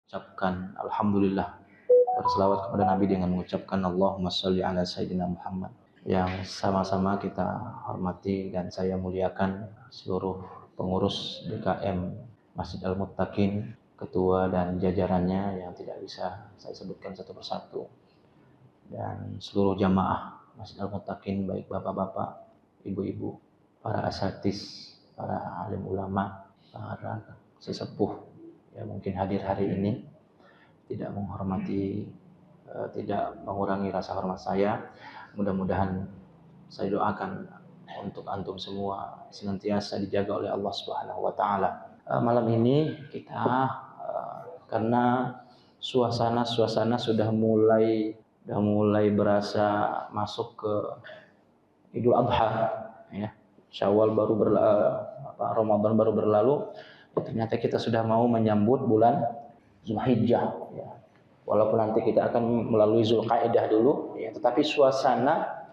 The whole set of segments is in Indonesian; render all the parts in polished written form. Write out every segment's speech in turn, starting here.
Ucapkan alhamdulillah, berselawat kepada Nabi dengan mengucapkan Allahumma sholli ala sayyidina Muhammad. Yang sama-sama kita hormati dan saya muliakan seluruh pengurus DKM Masjid Al-Muttaqin, ketua dan jajarannya yang tidak bisa saya sebutkan satu persatu, dan seluruh jamaah Masjid Al-Muttaqin, baik bapak-bapak, ibu-ibu, para asatidz, para alim ulama, para sesepuh yang mungkin hadir hari ini. Tidak menghormati, tidak mengurangi rasa hormat saya. Mudah-mudahan saya doakan untuk antum semua senantiasa dijaga oleh Allah Subhanahu wa taala. Malam ini kita karena suasana sudah mulai berasa masuk ke Idul Adha, ya. Syawal baru Ramadan baru berlalu, ternyata kita sudah mau menyambut bulan Zulhijjah, ya. Walaupun nanti kita akan melalui Zulqa'dah dulu, ya, tetapi suasana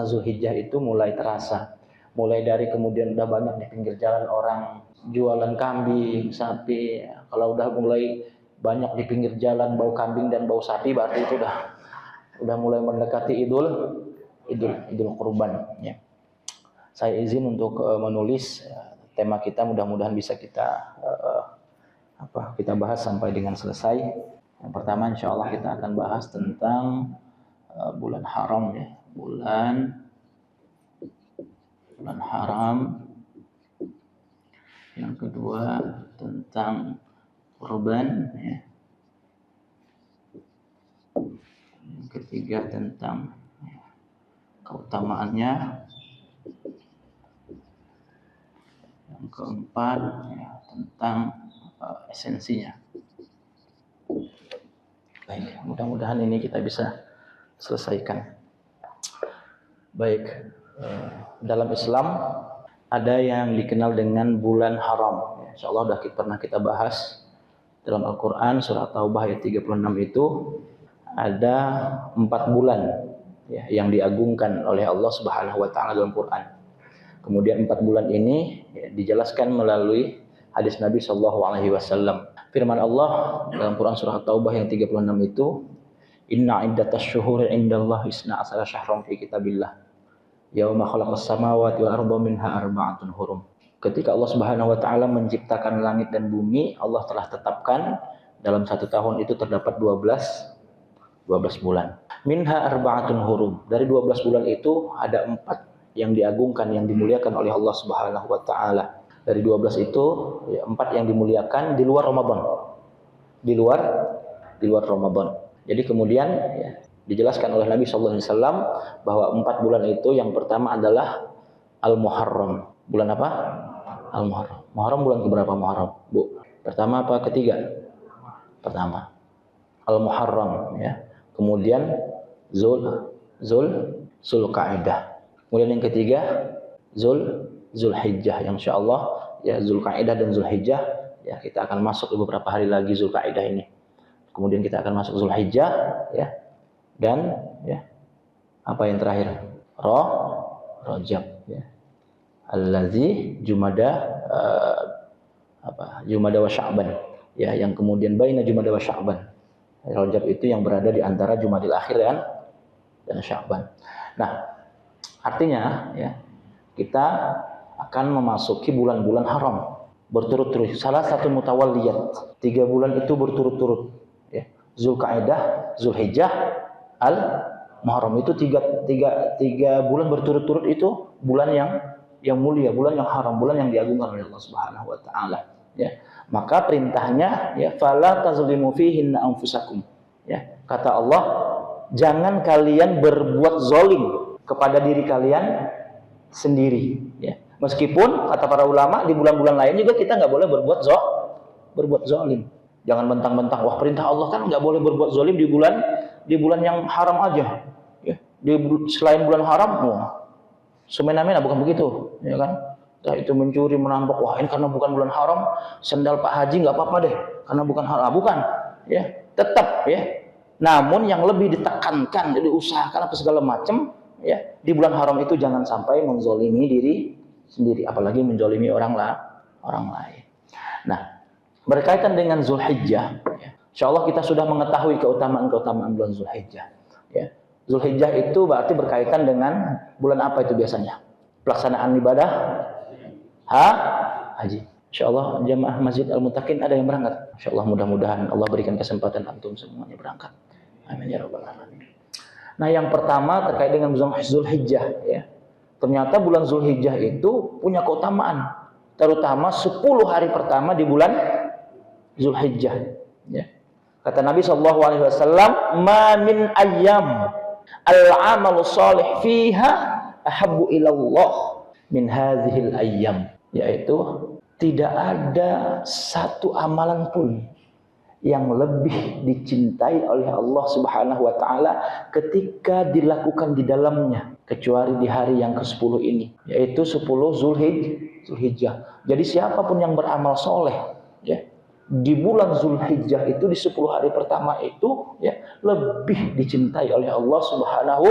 Zulhijjah itu mulai terasa. Mulai dari kemudian udah banyak di pinggir jalan orang jualan kambing, sapi. Kalau udah mulai banyak di pinggir jalan bau kambing dan bau sapi, berarti itu udah mulai mendekati Idul Kurban, ya. Saya izin untuk menulis tema kita, mudah-mudahan bisa kita bahas sampai dengan selesai. Yang pertama, insya Allah kita akan bahas tentang bulan haram, ya. Bulan haram. Yang kedua tentang kurban, ya. Yang ketiga tentang keutamaannya. Yang keempat, ya, tentang esensinya. Baik, mudah-mudahan ini kita bisa selesaikan. Baik, dalam Islam ada yang dikenal dengan bulan haram. Insyaallah sudah pernah kita bahas dalam Al-Quran surah Taubah ayat 36 itu ada 4 bulan, ya, yang diagungkan oleh Allah Subhanahu wa taala dalam Quran. Kemudian 4 bulan ini, ya, dijelaskan melalui hadis Nabi sallallahu alaihi wasallam. Firman Allah dalam Quran surah Taubah yang 36 itu, "Inna iddatash syuhuri 'indallahi 12 syahran fi kitabillah. Yauma khalaqas samawati wal arda minha arba'atun hurum." Ketika Allah Subhanahu wa taala menciptakan langit dan bumi, Allah telah tetapkan dalam 1 tahun itu terdapat 12 bulan. Minha arba'atun hurum. Dari 12 bulan itu ada 4 yang diagungkan, yang dimuliakan oleh Allah Subhanahu wa taala. Dari 12 itu, ya, 4 yang dimuliakan di luar Ramadan. Di luar Ramadan. Jadi kemudian, ya, dijelaskan oleh Nabi sallallahu alaihi wasallam bahwa 4 bulan itu yang pertama adalah Al-Muharram. Bulan apa? Al-Muharram. Muharram bulan keberapa Muharram, Bu? Pertama apa ketiga? Pertama. Al-Muharram, ya. Kemudian Zulqa'dah. Kemudian yang ketiga Zulhijjah, yang insyaallah, ya, Zulqa'dah dan Zulhijjah, ya, kita akan masuk beberapa hari lagi Zulqa'dah ini. Kemudian kita akan masuk Zulhijjah, ya. Dan, ya, apa yang terakhir? Rajab, ya. Allazi Jumada wa Sya'ban, ya, yang kemudian baina Jumada wa Sya'ban. Rajab itu yang berada di antara Jumadil Akhir dan Sya'ban. Nah, artinya, ya, kita akan memasuki bulan-bulan haram berturut-turut. Salah satu mutawalliyat, 3 bulan itu berturut-turut, ya. Zulqa'dah, Zulhijjah, Al-Muharram, itu tiga bulan berturut-turut itu bulan yang mulia, bulan yang haram, bulan yang diagungkan oleh Allah Subhanahu wa taala, ya. Maka perintahnya, ya, fala tazlimu fihinna anfusakum, ya. Kata Allah, jangan kalian berbuat zalim kepada diri kalian sendiri, ya. Meskipun kata para ulama di bulan-bulan lain juga kita nggak boleh berbuat zalim. Jangan mentang-mentang, wah, perintah Allah kan nggak boleh berbuat zalim di bulan yang haram aja, ya. Selain bulan haram, wah, semena-mena, bukan begitu, ya kan? Nah, itu mencuri, merampok, wah, ini karena bukan bulan haram, sendal Pak Haji nggak apa-apa deh, karena bukan haram, bukan, ya, tetap, ya. Namun yang lebih ditekankan, jadi usahakan apa segala macam, ya, di bulan haram itu jangan sampai menzolimi diri sendiri, apalagi menzolimi orang lain. Nah, berkaitan dengan Zulhijjah. Insya Allah kita sudah mengetahui keutamaan-keutamaan bulan Zulhijjah. Ya. Zulhijjah itu berarti berkaitan dengan bulan apa itu biasanya? Pelaksanaan ibadah haji. Insya Allah jamaah Masjid Al-Muttaqin ada yang berangkat. Insya Allah mudah-mudahan Allah berikan kesempatan antum semuanya berangkat. Amin ya rabbal alamin. Nah yang pertama terkait dengan bulan Zulhijjah. Ya. Ternyata bulan Zulhijjah itu punya keutamaan. Terutama 10 hari pertama di bulan Zulhijjah. Ya. Kata Nabi SAW, "Ma min ayyam al-amalu salih fiha ahabbu ilallah min hadhil ayyam." Yaitu tidak ada satu amalan pun yang lebih dicintai oleh Allah Subhanahu wa taala ketika dilakukan di dalamnya kecuali di hari yang ke-10 ini, yaitu 10 Zulhijjah. Jadi siapapun yang beramal soleh ya di bulan Zulhijjah itu di 10 hari pertama itu ya lebih dicintai oleh Allah Subhanahu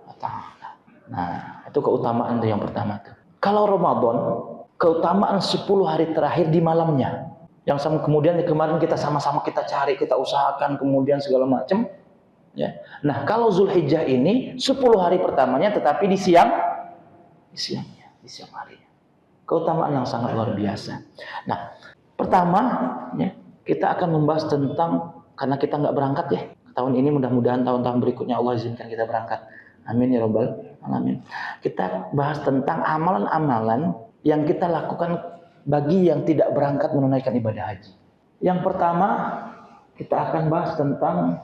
wa taala. Nah, itu keutamaan yang pertama tuh. Kalau Ramadan, keutamaan 10 hari terakhir di malamnya. Yang sama kemudian kemarin kita sama-sama kita cari, kita usahakan kemudian segala macam ya. Nah, kalau Zulhijjah ini 10 hari pertamanya tetapi di siang harinya. Keutamaan yang sangat luar biasa. Nah, pertama, ya, kita akan membahas tentang, karena kita nggak berangkat ya, tahun ini mudah-mudahan tahun-tahun berikutnya Allah izinkan kita berangkat. Amin ya rabbal alamin. Kita bahas tentang amalan-amalan yang kita lakukan bagi yang tidak berangkat menunaikan ibadah haji. Yang pertama, kita akan bahas tentang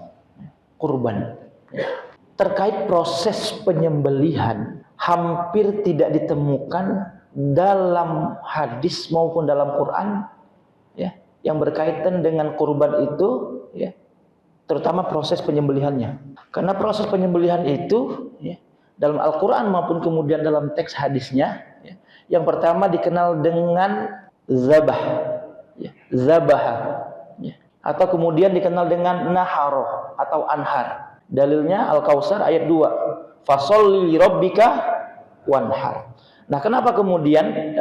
kurban. Terkait proses penyembelihan, hampir tidak ditemukan dalam hadis maupun dalam Quran ya, yang berkaitan dengan kurban itu ya, terutama proses penyembelihannya. Karena proses penyembelihan itu ya, dalam Al-Quran maupun kemudian dalam teks hadisnya ya, yang pertama dikenal dengan zabah ya, ya, atau kemudian dikenal dengan naharo atau anhar. Dalilnya Al-Kautsar ayat 2, fasholli li rabbika wanhar. Nah, kenapa kemudian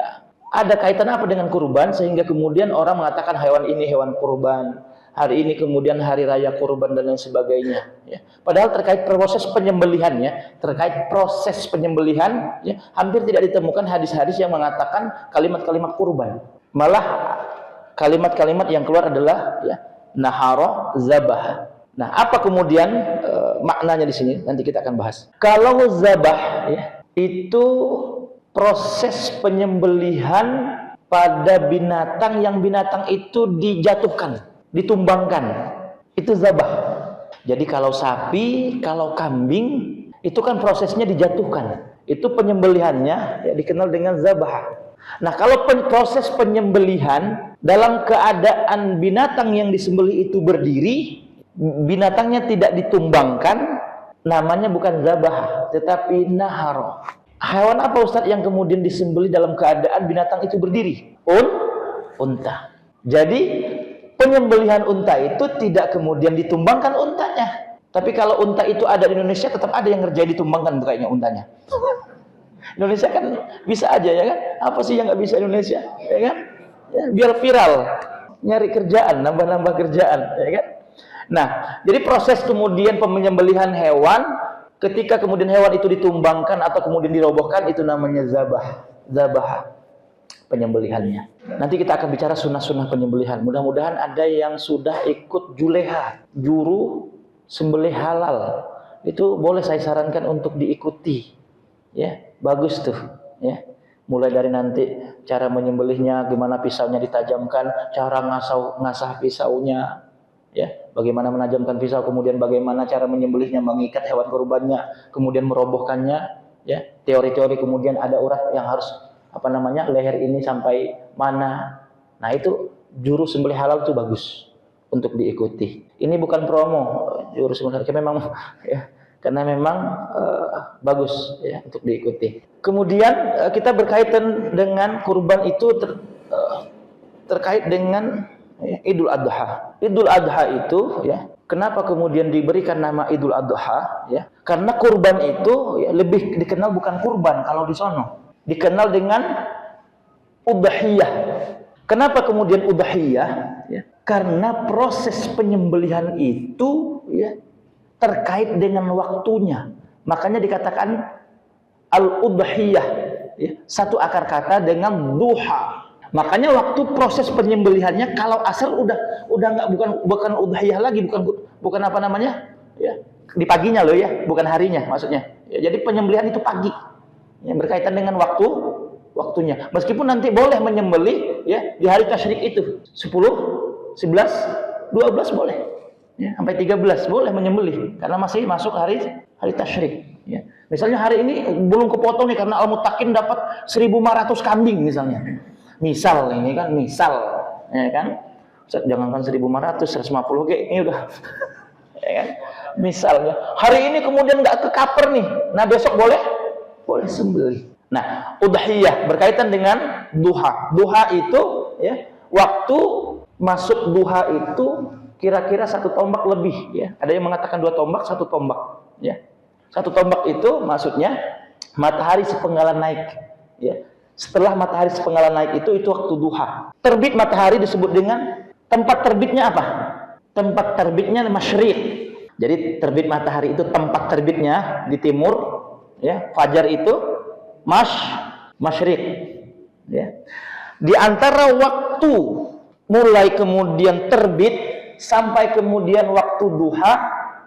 ada kaitan apa dengan kurban sehingga kemudian orang mengatakan hewan ini hewan kurban, hari ini kemudian hari raya kurban dan lain sebagainya ya. Padahal terkait proses penyembelihannya, terkait proses penyembelihan ya, hampir tidak ditemukan hadis-hadis yang mengatakan kalimat-kalimat kurban. Malah kalimat-kalimat yang keluar adalah ya, nahara, zabah. Nah, apa kemudian maknanya di sini? Nanti kita akan bahas. Kalau zabah ya, itu proses penyembelihan pada binatang yang binatang itu dijatuhkan, ditumbangkan. Itu zabah. Jadi kalau sapi, kalau kambing, itu kan prosesnya dijatuhkan. Itu penyembelihannya ya, dikenal dengan zabah. Nah, kalau proses penyembelihan dalam keadaan binatang yang disembelih itu berdiri, binatangnya tidak ditumbangkan, namanya bukan zabah, tetapi naharo. Hewan apa Ustaz yang kemudian disembelih dalam keadaan binatang itu berdiri? Unta. Jadi penyembelihan unta itu tidak kemudian ditumbangkan untanya. Tapi kalau unta itu ada di Indonesia, tetap ada yang ngerjain ditumbangkan kayaknya untanya. Indonesia kan bisa aja ya kan? Apa sih yang nggak bisa Indonesia? Ya kan? Ya, biar viral, nyari kerjaan, nambah-nambah kerjaan, ya kan? Nah, jadi proses kemudian penyembelihan hewan, ketika kemudian hewan itu ditumbangkan atau kemudian dirobohkan, itu namanya zabah penyembelihannya. Nanti kita akan bicara sunnah-sunnah penyembelihan. Mudah-mudahan ada yang sudah ikut juleha, juru sembelih halal. Itu boleh saya sarankan untuk diikuti. Ya, bagus tuh. Ya, mulai dari nanti cara menyembelihnya, gimana pisaunya ditajamkan, cara ngasah pisaunya. Ya, bagaimana menajamkan pisau, kemudian bagaimana cara menyembelihnya, mengikat hewan kurbannya, kemudian merobohkannya, ya. Teori-teori kemudian ada urat yang harus leher ini sampai mana. Nah, itu juru sembelih halal itu bagus untuk diikuti. Ini bukan promo juru sembelih halal, memang ya, karena memang bagus ya untuk diikuti. Kemudian kita berkaitan dengan kurban itu terkait dengan Idul Adha. Idul Adha itu ya, kenapa kemudian diberikan nama Idul Adha ya? Karena kurban itu ya, lebih dikenal bukan kurban kalau di sono. Dikenal dengan udhiyah. Kenapa kemudian udhiyah? Ya, karena proses penyembelihan itu ya terkait dengan waktunya. Makanya dikatakan al-udhiyah, ya, satu akar kata dengan duha. Makanya waktu proses penyembelihannya kalau asar udah nggak, bukan udhiyah lagi, bukan apa namanya? Ya, di paginya loh ya, bukan harinya maksudnya. Ya, jadi penyembelihan itu pagi. Ya, berkaitan dengan waktunya. Meskipun nanti boleh menyembelih ya di hari tasyrik itu 10, 11, 12 boleh. Ya, sampai 13 boleh menyembelih karena masih masuk hari tasyrik. Ya. Misalnya hari ini belum kepotong nih karena Al-Muttaqin dapat 1.500 kambing misalnya. Misal ini kan ya kan. Jangankan 1.500, 150 ini udah ya kan. Misalnya hari ini kemudian nggak ke kaper nih. Nah, besok boleh sembelih. Nah, udhiyah berkaitan dengan duha. Duha itu ya, waktu masuk duha itu kira-kira 1 tombak lebih ya. Ada yang mengatakan 2 tombak, 1 tombak ya. 1 tombak itu maksudnya matahari sepenggalan naik ya. Setelah matahari sepenggalan naik itu waktu duha. Terbit matahari disebut dengan tempat terbitnya apa? Tempat terbitnya masyriq. Jadi terbit matahari itu tempat terbitnya di timur ya. Fajar itu masyriq ya. Di antara waktu mulai kemudian terbit sampai kemudian waktu duha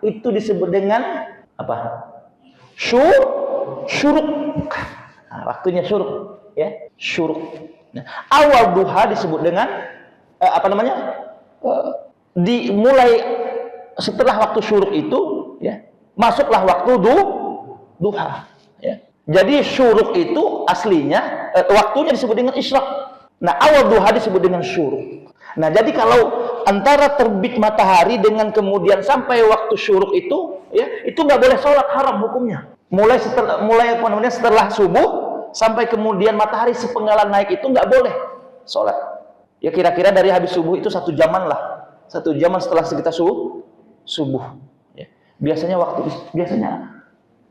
itu disebut dengan apa? Syuruk. Nah, waktunya syuruk ya, syuruk. Nah, awal duha disebut dengan dimulai setelah waktu syuruk itu ya, masuklah waktu duha ya. Jadi syuruk itu aslinya waktunya disebut dengan isyraq. Nah, awal duha disebut dengan syuruk. Nah, jadi kalau antara terbit matahari dengan kemudian sampai waktu syuruk itu ya, itu nggak boleh sholat, haram hukumnya. Mulai setelah subuh sampai kemudian matahari sepenggalan naik itu nggak boleh sholat. Ya kira-kira dari habis subuh itu 1 jaman lah. 1 jaman setelah kita subuh. Ya. Biasanya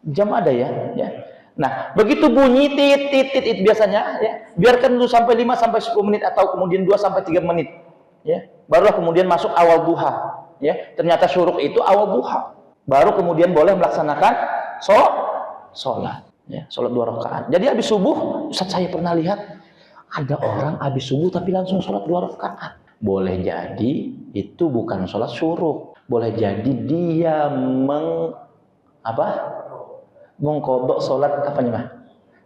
jam ada ya. Nah, begitu bunyi titit biasanya ya, biarkan dulu sampai 5 sampai 10 menit atau kemudian 2 sampai 3 menit. Ya. Barulah kemudian masuk awal duha. Ya, ternyata syuruk itu awal duha. Baru kemudian boleh melaksanakan sholat. Ya, sholat 2 rakaat. Jadi habis subuh, Ustaz, saya pernah lihat ada orang habis subuh tapi langsung sholat 2 rakaat. Boleh jadi itu bukan sholat syuruk. Boleh jadi dia mengqadha sholat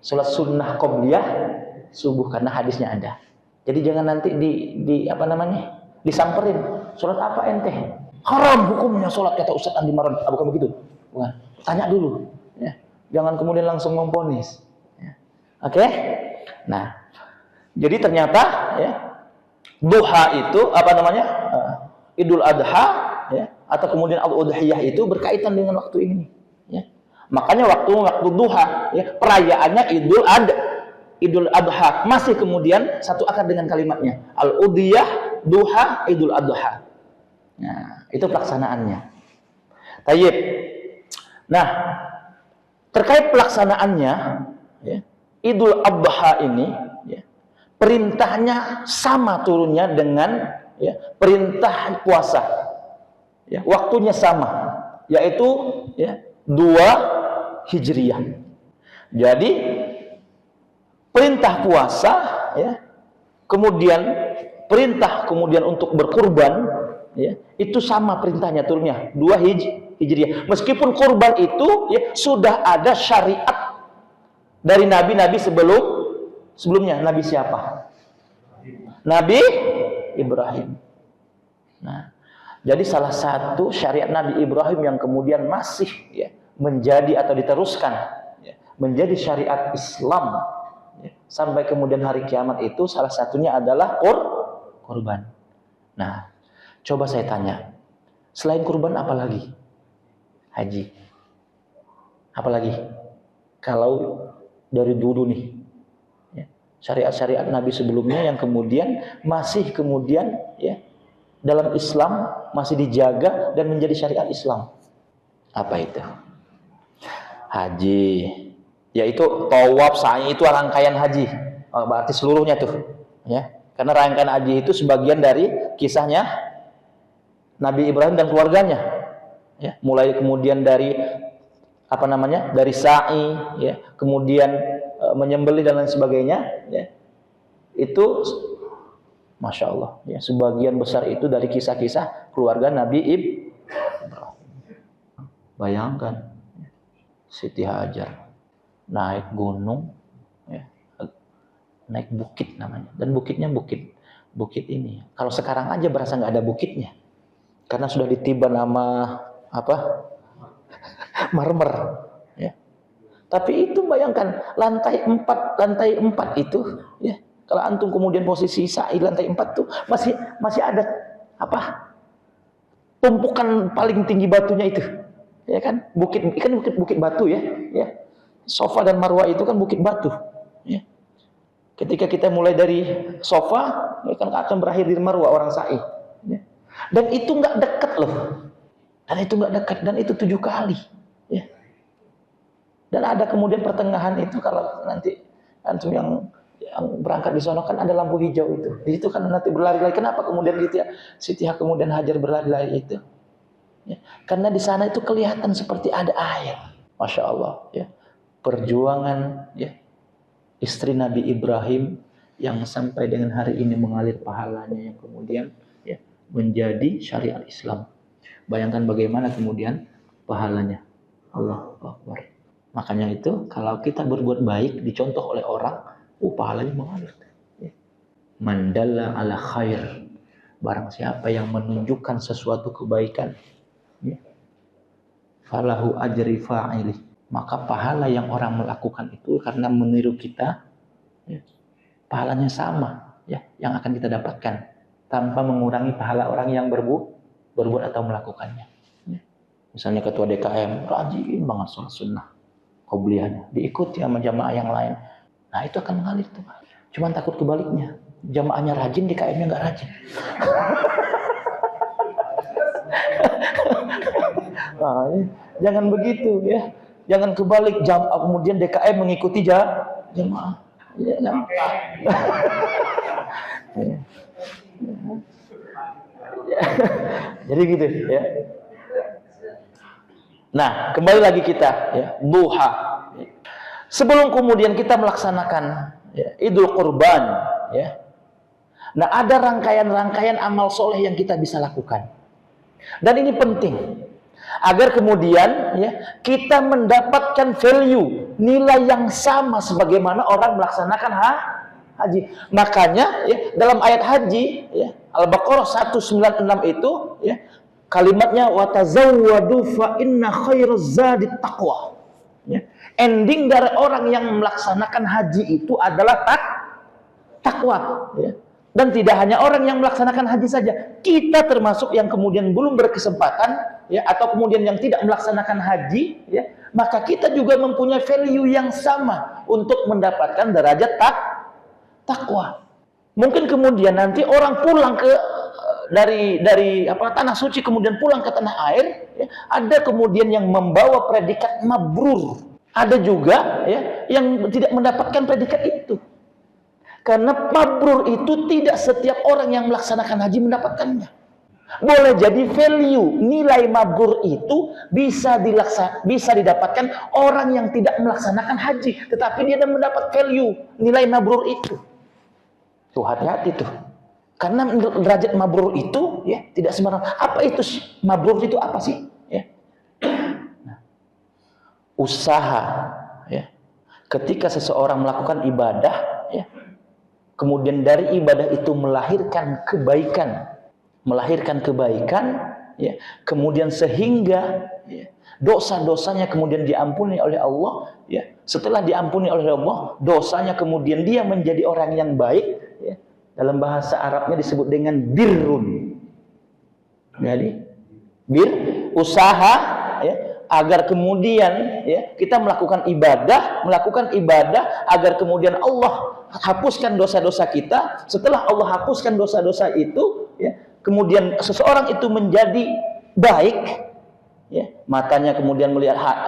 sholat sunnah qobliyah subuh karena hadisnya ada. Jadi jangan nanti disamperin. Sholat apa ente? Haram hukumnya sholat, kata Ustaz Andi Maron. Bukan begitu. Bukan. Tanya dulu. Ya. Jangan kemudian langsung memvonis. Ya. Oke? Nah, jadi ternyata ya, duha itu Idul Adha ya, atau kemudian al-udhiyah itu berkaitan dengan waktu ini. Ya. Makanya waktu duha ya, perayaannya Idul Adha masih kemudian satu akar dengan kalimatnya al-udhiyah, duha, Idul Adha. Nah, itu pelaksanaannya. Tayyib. Nah, terkait pelaksanaannya ya, Idul Adha ini ya, perintahnya sama turunnya dengan ya, perintah puasa. Ya, waktunya sama, yaitu ya, 2 Hijriyah. Jadi perintah puasa ya, kemudian perintah kemudian untuk berkurban ya, itu sama perintahnya turunnya 2 Hijriyah. Meskipun kurban itu ya, sudah ada syariat dari nabi-nabi sebelumnya. Nabi siapa? Nabi Ibrahim. Nah, jadi salah satu syariat Nabi Ibrahim yang kemudian masih ya, menjadi atau diteruskan ya, menjadi syariat Islam ya, sampai kemudian hari kiamat itu salah satunya adalah kurban. Nah, coba saya tanya, selain kurban apa lagi? Haji. Apalagi? Kalau dari dulu nih ya, syariat-syariat Nabi sebelumnya yang kemudian masih kemudian ya, dalam Islam masih dijaga dan menjadi syariat Islam. Apa itu? Haji. Yaitu tawaf, sa'i itu rangkaian haji. Berarti seluruhnya tuh. Ya. Karena rangkaian haji itu sebagian dari kisahnya Nabi Ibrahim dan keluarganya. Ya, mulai kemudian dari dari sa'i, ya, kemudian menyembelih dan lain sebagainya. Ya, itu, masya Allah, ya, sebagian besar itu dari kisah-kisah keluarga Nabi Ibrahim. Bayangkan, Siti Hajar naik gunung, ya, naik bukit namanya, dan bukitnya bukit ini. Kalau sekarang aja berasa nggak ada bukitnya, karena sudah ditiban nama marmer. Ya. Tapi itu bayangkan lantai 4 itu, ya. Kalau antum kemudian posisi sa'i lantai 4 tuh masih ada tumpukan paling tinggi batunya itu, ya kan? Bukit batu ya, ya. Sofa dan Marwah itu kan bukit batu, ya. Ketika kita mulai dari sofa, ya kan akan berakhir di Marwah orang sa'i. Ya. Dan itu nggak dekat loh. Dan itu 7 kali. Ya. Dan ada kemudian pertengahan itu, kalau nanti antum yang berangkat di sana kan ada lampu hijau itu. Di situ kan nanti berlari-lari. Kenapa kemudian gitu ya? Siti kemudian Hajar berlari-lari itu? Ya. Karena di sana itu kelihatan seperti ada air. Masya Allah. Ya. Perjuangan, ya, istri Nabi Ibrahim yang sampai dengan hari ini mengalir pahalanya yang kemudian, ya, menjadi syariat Islam. Bayangkan bagaimana kemudian pahalanya. Allahu Akbar. Makanya itu kalau kita berbuat baik dicontoh oleh orang, pahalanya mengalir. Ya. Man dalla ala khair, barang siapa yang menunjukkan sesuatu kebaikan, ya, falahu ajri fa'ilih, maka pahala yang orang melakukan itu karena meniru kita, ya, pahalanya sama, ya, yang akan kita dapatkan tanpa mengurangi pahala orang yang berbuat atau melakukannya. Ya. Misalnya ketua DKM rajin banget sholat sunnah, qobliyahnya diikuti sama jamaah yang lain, nah itu akan mengalir tuh. Cuman takut kebaliknya, jamaahnya rajin, DKM-nya nggak rajin. Nah, jangan begitu, ya. Jangan kebalik, kemudian DKM mengikuti jamaah. Ya, ya. Jadi gitu, ya. Nah, kembali lagi kita, ya, duha. Sebelum kemudian kita melaksanakan, ya, Idul Qurban, ya. Nah, ada rangkaian-rangkaian amal soleh yang kita bisa lakukan. Dan ini penting agar kemudian, ya, kita mendapatkan value, nilai yang sama sebagaimana orang melaksanakan haji. Makanya, ya, dalam ayat haji, ya, Al-Baqarah 196 itu, ya, kalimatnya watazawwadu fa inna khairaz zadi taqwa. Ya. Ending dari orang yang melaksanakan haji itu adalah takwa. Ya. Dan tidak hanya orang yang melaksanakan haji saja, kita termasuk yang kemudian belum berkesempatan, ya, atau kemudian yang tidak melaksanakan haji, ya, maka kita juga mempunyai value yang sama untuk mendapatkan derajat takwa. Mungkin kemudian nanti orang pulang ke dari tanah suci, kemudian pulang ke tanah air, ya, ada kemudian yang membawa predikat mabrur, ada juga, ya, yang tidak mendapatkan predikat itu. Karena mabrur itu tidak setiap orang yang melaksanakan haji mendapatkannya. Boleh jadi value, nilai mabrur itu bisa didapatkan orang yang tidak melaksanakan haji, tetapi dia mendapat value, nilai mabrur itu. Tuh, hati-hati tuh. Karena derajat mabrur itu, ya, tidak sembarang. Apa itu mabrur itu apa sih? Ya. Nah, usaha, ya. Ketika seseorang melakukan ibadah, ya, kemudian dari ibadah itu melahirkan kebaikan, ya, kemudian sehingga, ya, dosa-dosanya kemudian diampuni oleh Allah, ya. Setelah diampuni oleh Allah, dosanya kemudian dia menjadi orang yang baik, ya. Dalam bahasa Arabnya disebut dengan birrun. Jadi usaha, ya, agar kemudian, ya, kita melakukan ibadah agar kemudian Allah hapuskan dosa-dosa kita. Setelah Allah hapuskan dosa-dosa itu, ya, kemudian seseorang itu menjadi baik, ya, matanya kemudian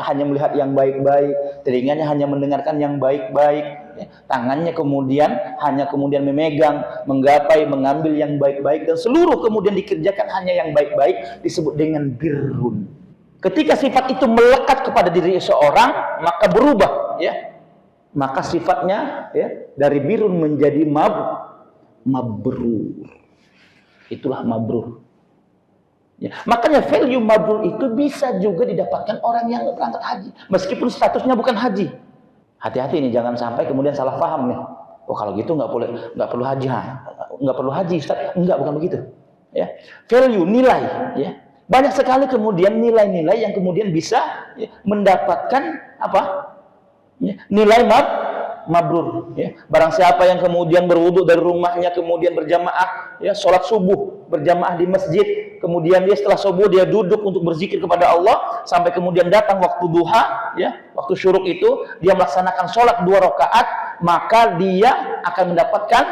hanya melihat yang baik-baik, telinganya hanya mendengarkan yang baik-baik, ya. Tangannya kemudian hanya memegang, menggapai, mengambil yang baik-baik, dan seluruh kemudian dikerjakan hanya yang baik-baik, disebut dengan birrun. Ketika sifat itu melekat kepada diri seorang, maka berubah, ya. Maka sifatnya, ya, dari birrun menjadi mabrur. Itulah mabrur. Ya. Makanya value mabrur itu bisa juga didapatkan orang yang berangkat haji, meskipun statusnya bukan haji. Hati-hati nih, jangan sampai kemudian salah paham nih. Oh, kalau gitu nggak perlu haji, nggak perlu haji, Ustaz. Enggak, bukan begitu. Ya, value, nilai. Ya, banyak sekali kemudian nilai-nilai yang kemudian bisa, ya, mendapatkan apa? Ya, nilai mabrur. Ya. Barang siapa yang kemudian berwudu dari rumahnya, kemudian berjamaah, ya, sholat subuh berjamaah di masjid, kemudian dia setelah subuh dia duduk untuk berzikir kepada Allah sampai kemudian datang waktu duha, ya, waktu syuruk itu dia melaksanakan sholat 2 rakaat, maka dia akan mendapatkan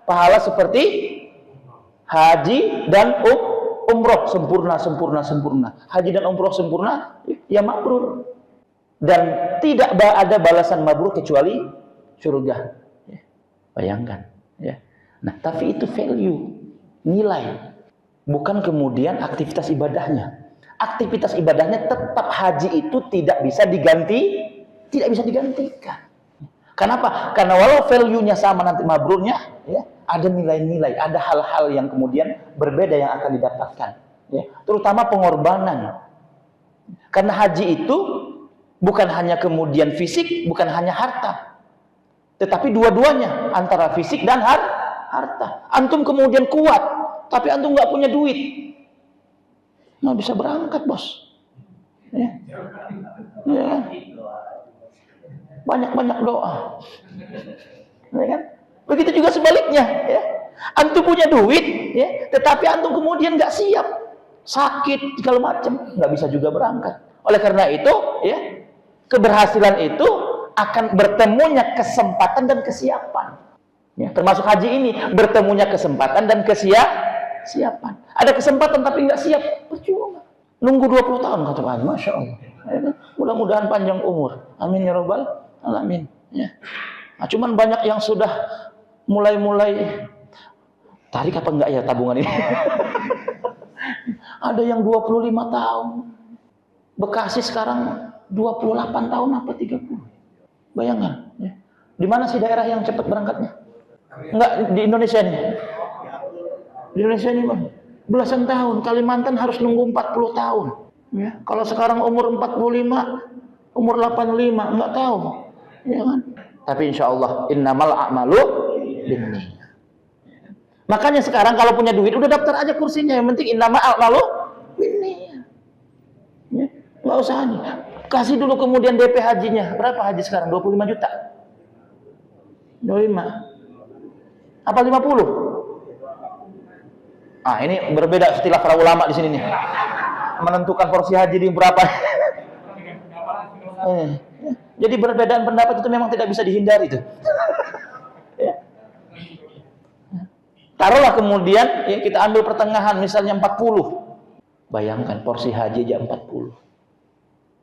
pahala seperti haji dan umroh sempurna. Haji dan umroh sempurna, ya, mabrur. Dan tidak ada balasan mabrur kecuali surga. Ya. Bayangkan, ya. Nah, tapi itu value, nilai, bukan kemudian aktivitas ibadahnya. Aktivitas ibadahnya tetap, haji itu tidak bisa digantikan. Kenapa? Karena walau value-nya sama nanti mabrurnya, ya, ada nilai-nilai, ada hal-hal yang kemudian berbeda yang akan didapatkan, ya. Terutama pengorbanan. Karena haji itu bukan hanya kemudian fisik, bukan hanya harta, tetapi dua-duanya, antara fisik dan harta. Antum kemudian kuat, tapi antum nggak punya duit, nggak bisa berangkat, bos. Ya. Ya. Banyak-banyak doa. Ya kan? Begitu juga sebaliknya. Ya. Antum punya duit, ya, tetapi antum kemudian nggak siap, sakit, segala macam, nggak bisa juga berangkat. Oleh karena itu, ya, keberhasilan itu akan bertemunya kesempatan dan kesiapan. Ya, termasuk haji ini, bertemunya kesempatan dan kesiapan. Ada kesempatan tapi nggak siap, percuma. Nunggu 20 tahun kata Pak, Masya Allah. Ya, mudah-mudahan panjang umur. Amin ya Rabbal Alamin. Ya. Nah, cuman banyak yang sudah mulai tarik apa enggak ya tabungan ini? Ada yang 25 tahun. Bekasi sekarang 28 tahun apa 30? Bayangkan, ya. Di mana sih daerah yang cepat berangkatnya? Enggak, di Indonesia ini. Di Indonesia ini, Bang, belasan tahun. Kalimantan harus nunggu 40 tahun. Ya. Kalau sekarang umur 45, umur 85, enggak tahu. Ya kan? Tapi insya Allah, innamal a'malu binniyat. Makanya sekarang kalau punya duit, udah daftar aja kursinya. Yang penting innamal a'malu binniyat. Ya. Nggak usah nih. Kasih dulu kemudian DP hajinya. Berapa haji sekarang? 25 juta? 25? Apa 50? Ah, ini berbeda istilah para ulama di sini nih. Menentukan porsi haji di berapa. Jadi perbedaan pendapat itu memang tidak bisa dihindari tuh. Ya. Taruhlah kemudian, ya, kita ambil pertengahan misalnya 40. Bayangkan porsi haji aja 40.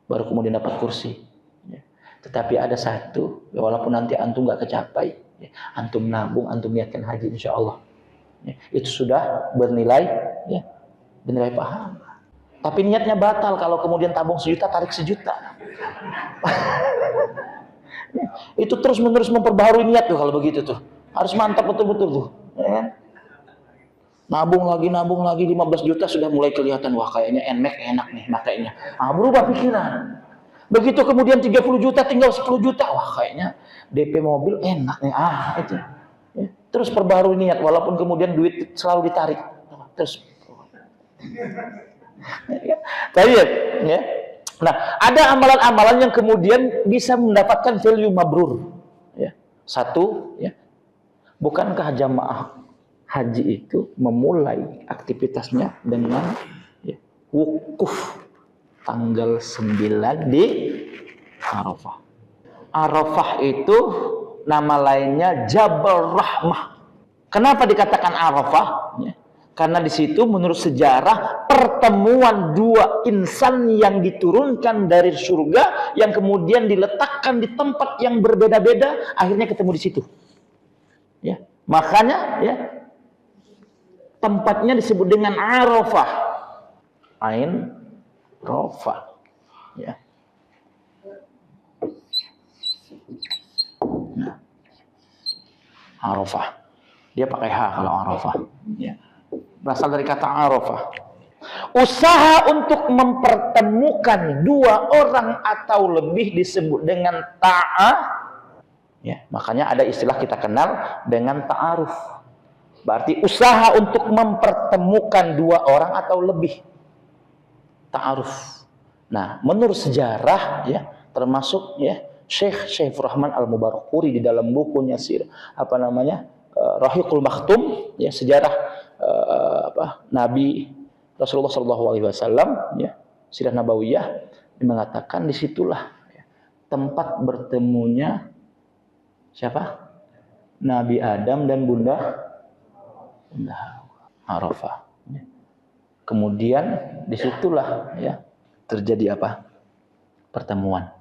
Baru kemudian dapat kursi. Ya. Tetapi ada satu, ya, walaupun nanti antum nggak kecapai, ya, antum nabung, antum niatkan haji, insya Allah, ya, itu sudah bernilai, ya, bernilai pahala. Tapi niatnya batal kalau kemudian tabung 1 juta, tarik 1 juta. Ya, itu terus menerus memperbaharui niat tuh kalau begitu tuh. Harus mantap betul-betul tuh. Ya kan? Nabung lagi 15 juta sudah mulai kelihatan, wah kayaknya enak nih makanya. Ah, berubah pikiran. Begitu kemudian 30 juta tinggal 10 juta, wah kayaknya DP mobil enak nih. Ah, itu. Ya. Terus perbarui niat walaupun kemudian duit selalu ditarik. Terus. Ya. Tapi ya. Nah, ada amalan-amalan yang kemudian bisa mendapatkan value mabrur. Ya. Satu, ya. Bukankah jamaah haji itu memulai aktivitasnya dengan, ya, wukuf tanggal 9 di Arafah. Arafah itu nama lainnya Jabal Rahmah. Kenapa dikatakan Arafah? Ya. Karena di situ menurut sejarah pertemuan dua insan yang diturunkan dari surga yang kemudian diletakkan di tempat yang berbeda-beda, akhirnya ketemu di situ. Ya, makanya ya tempatnya disebut dengan Arafah. Ain Rafah. Ya. Nah. Arafah. Dia pakai H kalau Arafah. Ya. Berasal dari kata Arafah. Usaha untuk mempertemukan dua orang atau lebih disebut dengan ya, makanya ada istilah kita kenal dengan ta'aruf. Berarti usaha untuk mempertemukan dua orang atau lebih. Ta'aruf. Nah, menurut sejarah ya, termasuk ya Syekh Syaifur Rahman Al-Mubarakpuri di dalam bukunya Rahiqul Maktum, ya, sejarah Nabi Rasulullah SAW, ya, sirah nabawiyah, mengatakan disitulah ya, tempat bertemunya siapa? Nabi Adam dan Bunda Arafah. Ya. Kemudian disitulah ya terjadi apa? Pertemuan.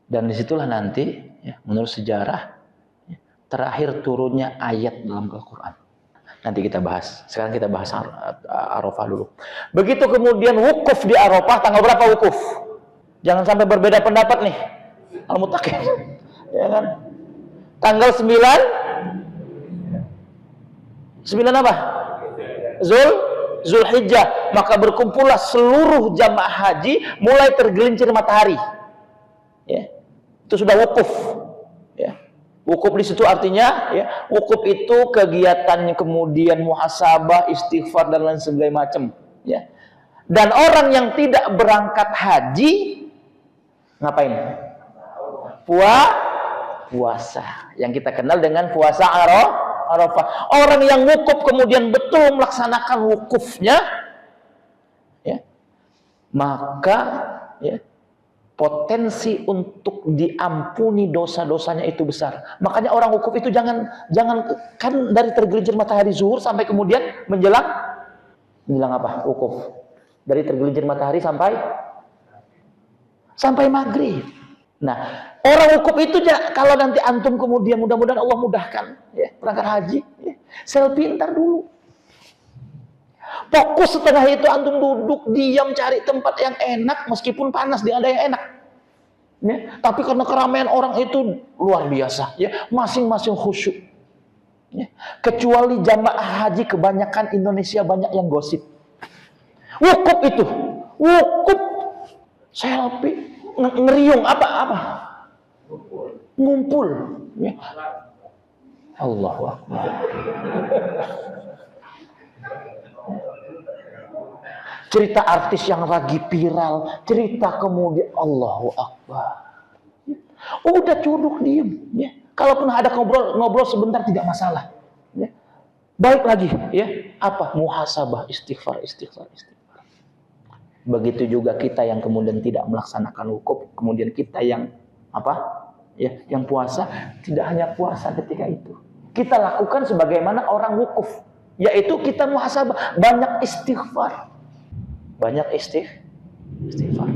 Dan disitulah nanti ya, menurut sejarah ya, terakhir turunnya ayat dalam Al-Quran. Nanti kita bahas. Sekarang kita bahas Arafah dulu. Begitu kemudian wukuf di Arafah, tanggal berapa wukuf? Jangan sampai berbeda pendapat nih. Al-Muttaqin. Ya kan? Tanggal 9 apa? Zulhijjah. Maka berkumpullah seluruh jamaah haji mulai tergelincir matahari. Ya. Itu sudah wukuf. Ya. Wukuf di situ artinya ya, wukuf itu kegiatannya kemudian muhasabah, istighfar dan lain sebagainya macam, ya. Dan orang yang tidak berangkat haji ngapain? Puasa. Yang kita kenal dengan puasa Arafah. Orang yang wukuf kemudian betul melaksanakan wukufnya, ya, maka ya, potensi untuk diampuni dosa-dosanya itu besar. Makanya orang wukuf itu jangan kan dari tergelincir matahari zuhur sampai kemudian menjelang apa? Wukuf. Dari tergelincir matahari sampai maghrib. Nah, orang wukuf itu kalau nanti antum kemudian mudah-mudahan Allah mudahkan ya, berangkat haji, ya, selfie ntar dulu. Fokus setengah itu antum duduk diam cari tempat yang enak meskipun panas dia ada yang enak. Ya, tapi karena keramaian orang itu luar biasa, ya, masing-masing khusyuk. Ya, kecuali jamaah haji kebanyakan Indonesia banyak yang gosip. Wukuf itu, wukuf selfie ngeriung apa? Ngumpul. Ya. Allahu Akbar. Cerita artis yang lagi viral, cerita kemudian Allahu Akbar. Udah duduk diem, ya. Kalaupun ada ngobrol sebentar tidak masalah. Ya. Baik lagi, ya. Apa? Muhasabah, istighfar. Begitu juga kita yang kemudian tidak melaksanakan wukuf, kemudian kita yang apa? Ya, yang puasa, tidak hanya puasa ketika itu. Kita lakukan sebagaimana orang wukuf, yaitu kita muhasabah, banyak istighfar. Banyak istighfar.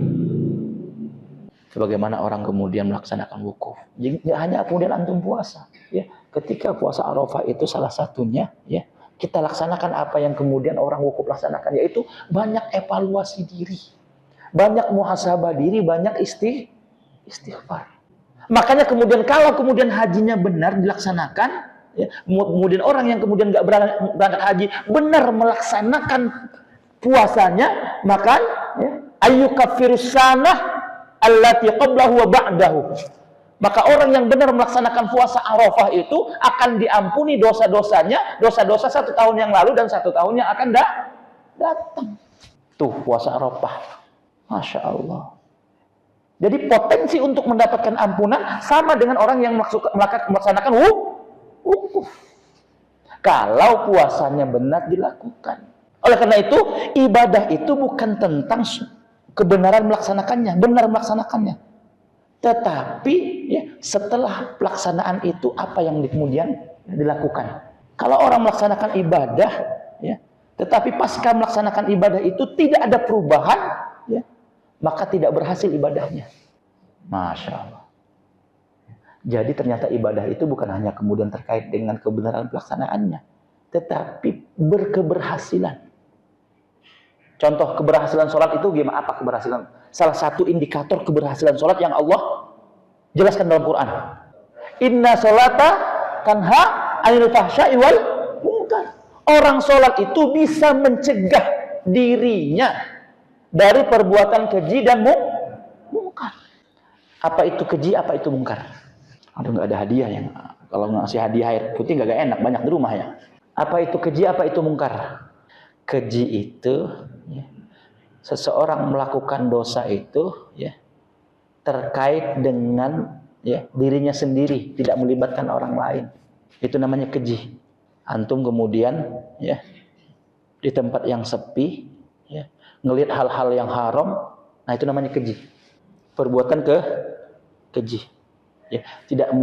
Sebagaimana orang kemudian melaksanakan wukuf. Jadi hanya kemudian antum puasa, ya. Ketika puasa Arafah itu salah satunya, ya. Kita laksanakan apa yang kemudian orang wukuf laksanakan, yaitu banyak evaluasi diri. Banyak muhasabah diri, banyak istighfar. Makanya kemudian kalau kemudian hajinya benar dilaksanakan, ya, kemudian orang yang kemudian nggak berangkat haji benar melaksanakan puasanya, maka ya, ayyukafirus sanah allati qablahu wa ba'dahu. Maka orang yang benar melaksanakan puasa Arafah itu akan diampuni dosa-dosanya, dosa-dosa 1 tahun yang lalu dan 1 tahun yang akan datang. Tuh puasa Arafah. Masya Allah. Jadi potensi untuk mendapatkan ampunan sama dengan orang yang melaksanakan wukuf. Kalau puasanya benar dilakukan. Oleh karena itu, ibadah itu bukan tentang kebenaran melaksanakannya, benar melaksanakannya. Tetapi ya, setelah pelaksanaan itu apa yang kemudian dilakukan. Kalau orang melaksanakan ibadah ya. Tetapi pasca melaksanakan ibadah itu tidak ada perubahan, ya, maka tidak berhasil ibadahnya. Masya Allah. Jadi ternyata ibadah itu bukan hanya kemudian terkait dengan kebenaran pelaksanaannya, tetapi berkeberhasilan. Contoh keberhasilan sholat itu gimana? Apa keberhasilan? Salah satu indikator keberhasilan sholat yang Allah jelaskan dalam Quran. Inna sholata tanha 'anil fahsya'i wal munkar. Orang sholat itu bisa mencegah dirinya dari perbuatan keji dan mungkar. Apa itu keji, apa itu mungkar? Aduh, nggak ada hadiah ya. Kalau ngasih hadiah air putih nggak enak, banyak di rumah ya. Apa itu keji, apa itu mungkar? Keji itu, ya, seseorang melakukan dosa itu, ya, terkait dengan, ya, dirinya sendiri, tidak melibatkan orang lain. Itu namanya keji. Antum kemudian, ya, di tempat yang sepi, ya, ngelihat hal-hal yang haram, nah itu namanya keji. Perbuatan keji. Ya, tidak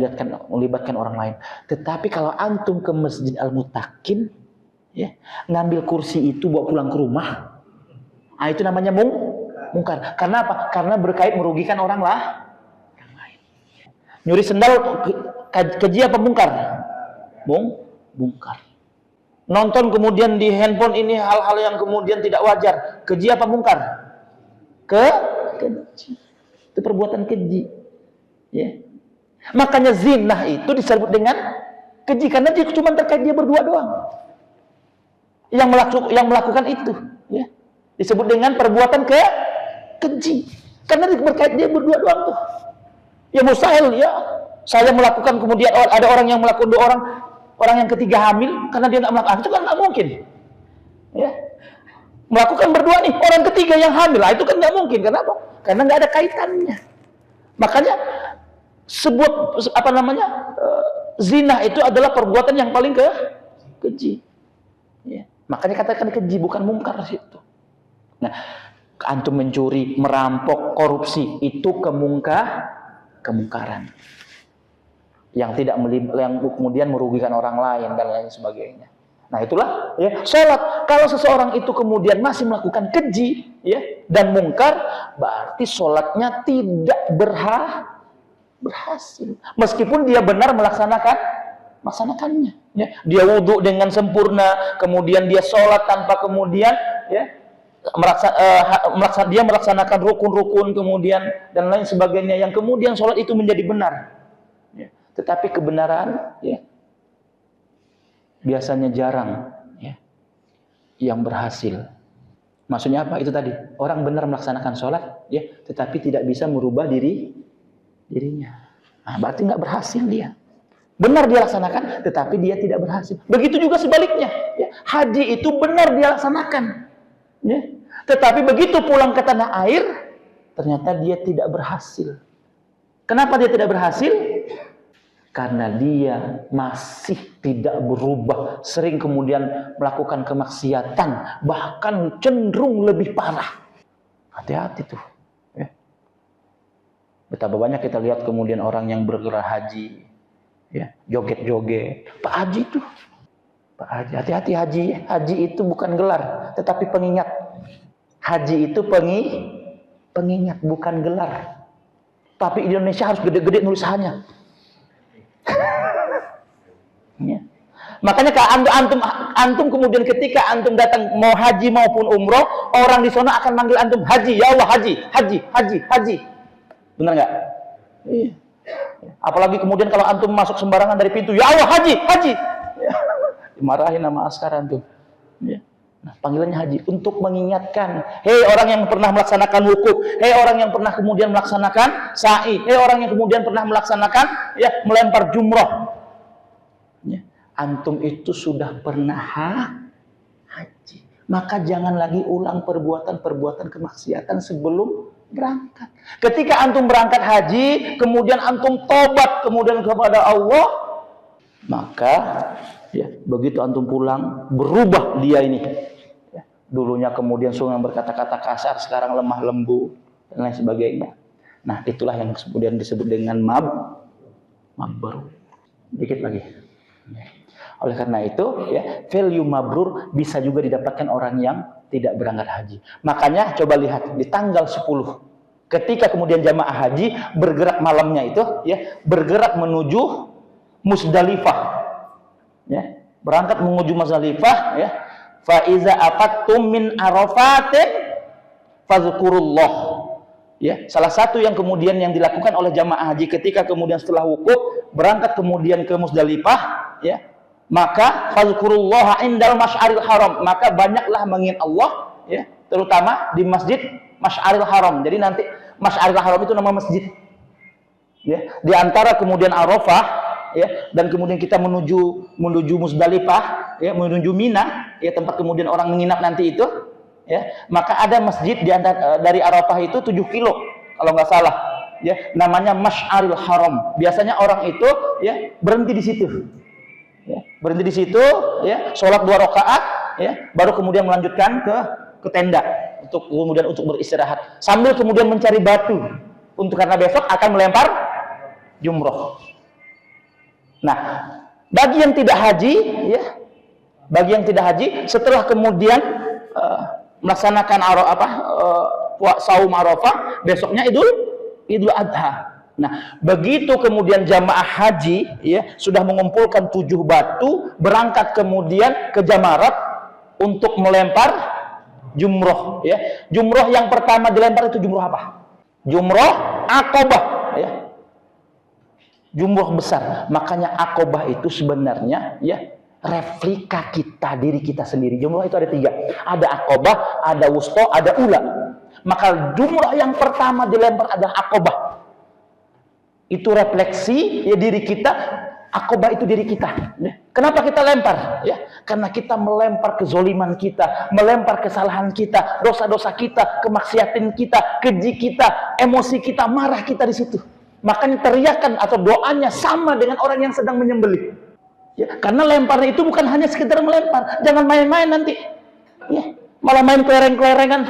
melibatkan orang lain. Tetapi kalau antum ke Masjid Al-Muttaqin, ya, ngambil kursi itu bawa pulang ke rumah, nah itu namanya mungkar. Karena apa? Karena berkait merugikan orang lain. Nyuri sendal keji apa mungkar? Mungkar. Nonton kemudian di handphone ini hal-hal yang kemudian tidak wajar, keji apa mungkar? Keji. Itu perbuatan keji. Ya. Makanya zina itu disebut dengan keji karena dia cuma terkait dia berdua doang. Yang melakukan itu, ya, disebut dengan perbuatan keji karena berkait dia berdua doang tuh. Ya mustahil, ya, saya melakukan kemudian ada orang yang melakukan, dua orang yang ketiga hamil karena dia nggak melakukan, itu kan nggak mungkin. Ya, melakukan berdua nih, orang ketiga yang hamil, itu kan nggak mungkin. Kenapa? Karena nggak ada kaitannya. Makanya zina itu adalah perbuatan yang paling keji. Ya. Makanya katakan keji, bukan mungkar situ. Nah, antum mencuri, merampok, korupsi itu kemungkaran. Yang kemudian merugikan orang lain dan lain sebagainya. Nah, itulah, ya, sholat. Kalau seseorang itu kemudian masih melakukan keji, ya, dan mungkar, berarti sholatnya tidak berhasil. Meskipun dia benar melaksanakannya. Ya. Dia wudhu dengan sempurna, kemudian dia sholat tanpa kemudian, ya, dia melaksanakan rukun-rukun kemudian dan lain sebagainya, yang kemudian sholat itu menjadi benar. Ya. Tetapi kebenaran, ya, biasanya jarang, ya, yang berhasil. Maksudnya apa? Itu tadi, orang benar melaksanakan sholat, ya, tetapi tidak bisa merubah dirinya. Nah, berarti nggak berhasil dia. Benar dia laksanakan, tetapi dia tidak berhasil. Begitu juga sebaliknya. Ya. Haji itu benar dia laksanakan, ya, tetapi begitu pulang ke tanah air, ternyata dia tidak berhasil. Kenapa dia tidak berhasil? Karena dia masih tidak berubah, sering kemudian melakukan kemaksiatan, bahkan cenderung lebih parah. Hati-hati tuh. Betapa banyak kita lihat kemudian orang yang bergerak haji, ya, joget-joget. Pak Haji tuh, Pak Haji, hati-hati haji. Haji itu bukan gelar, tetapi pengingat. Haji itu pengingat, bukan gelar. Tapi di Indonesia harus gede-gede nulisannya. Ya. Makanya kalau antum kemudian ketika antum datang mau haji maupun umroh, orang di sana akan manggil antum haji, ya Allah haji. Benar nggak? Iya. Apalagi kemudian kalau antum masuk sembarangan dari pintu, ya Allah haji. Ya. Dimarahin sama askar antum. Ya. Nah, panggilannya haji untuk mengingatkan, hei orang yang pernah melaksanakan wukuf, hei orang yang pernah kemudian melaksanakan sa'i, hei orang yang kemudian pernah melaksanakan, ya, melempar jumrah. Ya. Antum itu sudah pernah haji. Maka jangan lagi ulang perbuatan kemaksiatan sebelum berangkat. Ketika antum berangkat haji, kemudian antum tobat kemudian kepada Allah, maka, ya, begitu antum pulang berubah dia ini. Ya, dulunya kemudian sungai berkata-kata kasar, sekarang lemah lembut dan lain sebagainya. Nah, itulah yang kemudian disebut dengan mabbaru. Dikit lagi. Oleh karena itu, ya, value mabrur bisa juga didapatkan orang yang tidak berangkat haji. Makanya coba lihat di tanggal 10, ketika kemudian jamaah haji bergerak malamnya itu, ya, bergerak menuju Musdalifah, ya, berangkat menuju Musdalifah, ya. Fa iza afattum min arafatin fazkurullah. Ya, salah satu yang kemudian yang dilakukan oleh jamaah haji ketika kemudian setelah wukuf berangkat kemudian ke Musdalifah, ya, maka fazkurullaha indal masy'aril haram, maka banyaklah mengingat Allah, ya, terutama di masjid Masy'aril Haram. Jadi nanti Masy'aril Haram itu nama masjid, ya, di antara kemudian Arafah, ya, dan kemudian kita menuju Musdalifah, ya, menuju Mina, ya, tempat kemudian orang menginap nanti itu, ya, maka ada masjid di antara, dari Arafah itu 7 kilo kalau nggak salah, ya, namanya Masy'aril Haram. Biasanya orang itu, ya, berhenti di situ, ya, berhenti di situ, ya, sholat 2 rakaat, ya, baru kemudian melanjutkan ke tenda untuk kemudian untuk beristirahat sambil kemudian mencari batu karena besok akan melempar jumroh. Nah, bagi yang tidak haji, ya, bagi yang tidak haji setelah kemudian melaksanakan saum Arafah, besoknya Idul Adha. Nah, begitu kemudian jamaah haji, ya, sudah mengumpulkan 7 batu, berangkat kemudian ke Jamarat untuk melempar jumroh, ya. Jumroh yang pertama dilempar itu jumroh apa? Jumroh Aqabah, ya. Jumroh besar. Makanya Aqabah itu sebenarnya, ya, replika kita, diri kita sendiri. Jumroh itu ada 3. Ada Aqabah, ada Wusta, ada Ula. Maka jumroh yang pertama dilempar adalah Aqabah. Itu refleksi, ya, diri kita. Aqabah itu diri kita. Kenapa kita lempar? Ya, karena kita melempar kezoliman kita, melempar kesalahan kita, dosa-dosa kita, kemaksiatan kita, keji kita, emosi kita, marah kita di situ. Makanya teriakan atau doanya sama dengan orang yang sedang menyembelih. Ya, karena lemparnya itu bukan hanya sekedar melempar. Jangan main-main nanti. Ya, malah main kelereng-kelerengan.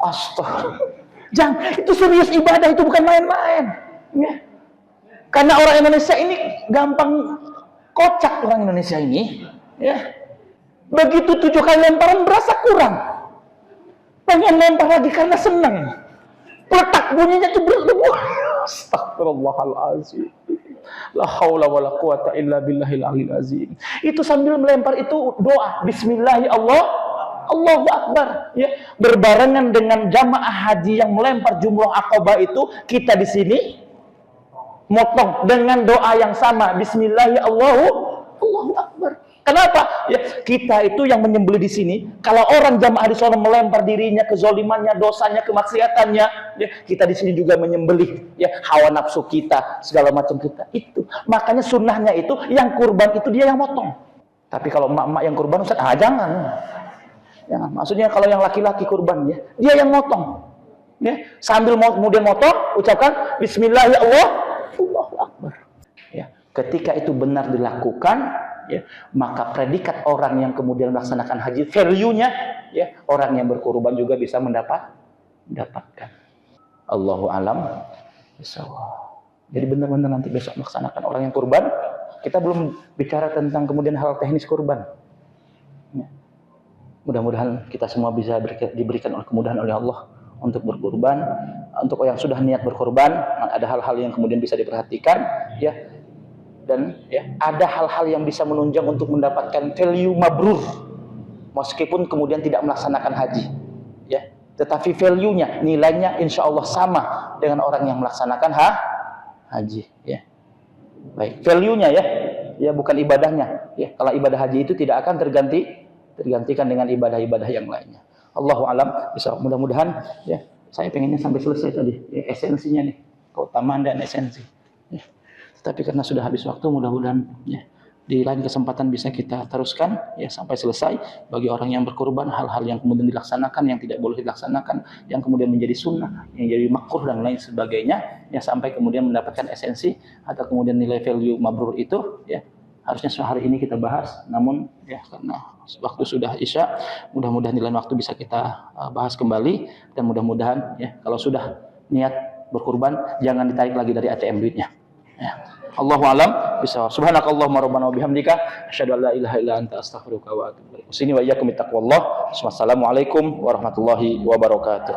Astaga. Jangan, itu serius ibadah, itu bukan main-main. Ya. Karena orang Indonesia ini gampang kocak, orang Indonesia ini, ya. Begitu 7 kali lemparan berasa kurang, pengen lempar lagi karena senang. Peletak bunyinya jebret. Astagfirullahalazim. La haula wala quwata illa billahil aliyil azim. Itu sambil melempar itu doa Bismillahirrahmanirrahim. Allahu Akbar, ya, berbarengan dengan jamaah haji yang melempar jumroh Aqabah itu, kita di sini motong dengan doa yang sama Bismillahirrahmanirrahim. Allahu Akbar. Kenapa? Ya, kita itu yang menyembelih di sini. Kalau orang jamaah di sana melempar dirinya, kezolimannya, dosanya, kemaksiatannya, ya, kita di sini juga menyembelih, ya, hawa nafsu kita, segala macam kita. Itu. Makanya sunnahnya itu yang kurban itu dia yang motong. Tapi kalau emak-emak yang kurban, Ustaz, jangan. Jangan. Maksudnya kalau yang laki-laki kurban, ya, dia yang motong. Ya, sambil kemudian motong, ucapkan Bismillahirrahmanirrahim. Allahu Akbar. Ya, ketika itu benar dilakukan, ya, maka predikat orang yang kemudian melaksanakan haji, value-nya, ya, orang yang berkurban juga bisa mendapatkan. Allahu alam bisawab. Jadi benar-benar nanti besok melaksanakan orang yang kurban, kita belum bicara tentang kemudian hal teknis kurban. Ya. Mudah-mudahan kita semua bisa diberikan kemudahan oleh Allah untuk berkurban. Untuk yang sudah niat berkurban, ada hal-hal yang kemudian bisa diperhatikan, ya. Dan, ya, ada hal-hal yang bisa menunjang untuk mendapatkan value mabrur meskipun kemudian tidak melaksanakan haji, ya, tetapi value-nya, nilainya insya Allah sama dengan orang yang melaksanakan haji, ya. Baik, value-nya, ya, bukan ibadahnya, ya. Kalau ibadah haji itu tidak akan tergantikan dengan ibadah-ibadah yang lainnya. Allahu alam bisa. Mudah-mudahan, ya, saya pengennya sampai selesai tadi, ya, esensinya nih, keutamaan dan esensi, ya. Tapi karena sudah habis waktu, mudah-mudahan, ya, di lain kesempatan bisa kita teruskan, ya, sampai selesai. Bagi orang yang berkurban, hal-hal yang kemudian dilaksanakan, yang tidak boleh dilaksanakan, yang kemudian menjadi sunnah, yang jadi makruh dan lain sebagainya, ya, sampai kemudian mendapatkan esensi atau kemudian nilai value mabrur itu, ya, harusnya hari ini kita bahas. Namun, ya, karena waktu sudah isya, mudah-mudahan di lain waktu bisa kita bahas kembali. Dan mudah-mudahan, ya, kalau sudah niat berkurban, jangan ditarik lagi dari ATM duitnya. Ya. Allahu a'lam bishawab. Subhanakallahumma rabbana wa bihamdika asyhadu an la ilaha illa anta astaghfiruka wa atubu ilaik. Usini wa iyyakum bittaqwallah. Wassalamualaikum warahmatullahi wabarakatuh.